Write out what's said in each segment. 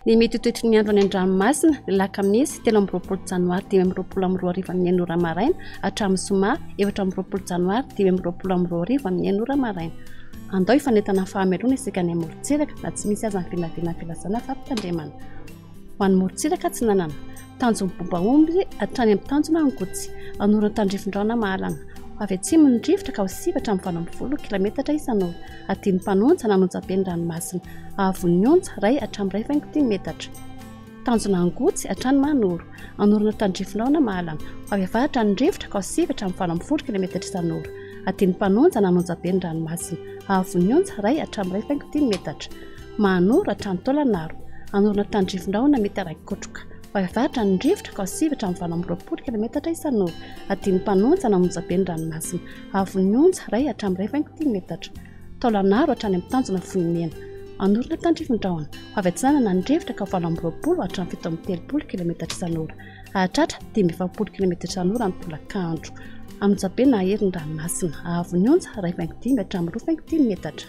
Ny mety ho toetry ny andro any an-dranomasina lakamisy 13 janoary 2022 amin'ny enora maraina hatramin'ny zoma 14 janoary 2022 amin'ny enora maraina. Andao ifanentana fahamelona isika ny morontsiraka na tsy misy aza ny vinavina filazana fampitandremana. Ho an'ny morontsiraka tsy nanana tanjony bombaomby hatrany amin'ny tanjona angotsy anorony tandrifin-drano mahalana avy atsimo ny rivotra ka ho sivatra amin'ny 20 kilometatra isan'ora atiny mpanonja nanonja-be ny ranomasina ahavon'ny onja ray hatramin'ny 2.10 metatra. Tanjona angotsy hatrany manoro anorona tandrifin-drano mahalana avy avatra ny rivotra ka ho sivatra amin'ny 20 kilometatra isan'ora atiny mpanonja nanonja-be ny ranomasina ahavon'ny onja ray hatramin'ny 2.10 metatra. Manoro hatrany taolanaro anorona tandrifin-drano mety araiky kotroka avy avatra ny rivotra ka ho sivatra amin'ny 20 kilometatra isan'ora atiny mpanonja nanonja-be ny ranomasina ahavon'ny onja ray hatramin'ny 2.10 metatra. Taolanaro hatrany amin'ny tanjona vohimena anorona tandrifin-drano avy atsinanana ny rivotra ka ho 20 hatramin'ny 7.30 kilometatra isan'ora ahatratra 10.70 kilometatra isan'ora ny tolakandro anonja-be na herin'ny ranomasina ahavon'ny onja ray 2.10 hatramin'ny 2.10 metatra.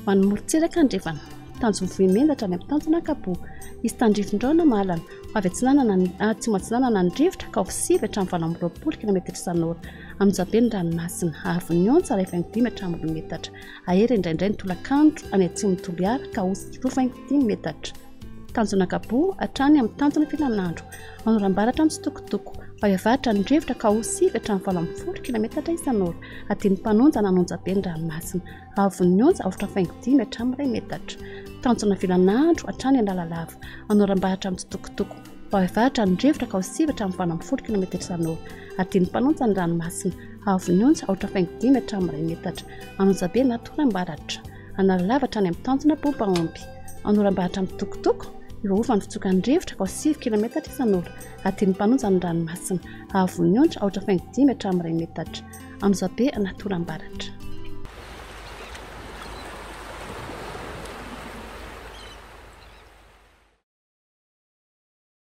Ho an'ny morontsiraka andrefana tanjony vohimena hatrany amin'ny tanjona kapoha izy tandrifin-drano mahalana avy atsinanana ny rivotra ka ho sivatra amin'ny 20 kilometatra isan'ora anonja-be ny ranomasina ahavon'ny onja ray 2.10 hatramin'ny metatra ahery indraindray ny tolakandro any atsimony toliara ka ho 2.10 metatra. Tanjona kapoha hatrany amin'ny tanjona filanandro anoram-baratra mitsitokotoko avy avatra ny rivotra ka ho sivatra amin'ny 20 kilometatra isan'ora atiny mpanonja nanonja-be ny ranomasina ahavon'ny onja 4.10 hatramin'ny 2 metatra. Tanjona filanandro hatrany an-dalalava anoram-baratra mitsitokotoko avy avatra ny rivotra ka ho sivatra amin'ny 20 kilometatra isan'ora atiny mpanonja ny ranomasina ahavon'ny onja 4.10 hatramin'ny 2 metatra anonja-be na toram-baratra analalava hatrany amin'ny tanjona bombaomby anoram-baratra mitsitokotoko irova ny fitsokan'ny rivotra ka ho 9 kilometatra isan'ora atiny mpanonja ny ranomasina ahavon'ny onja 4.10 hatramin'ny 2 metatra anonja-be na toram-baratra.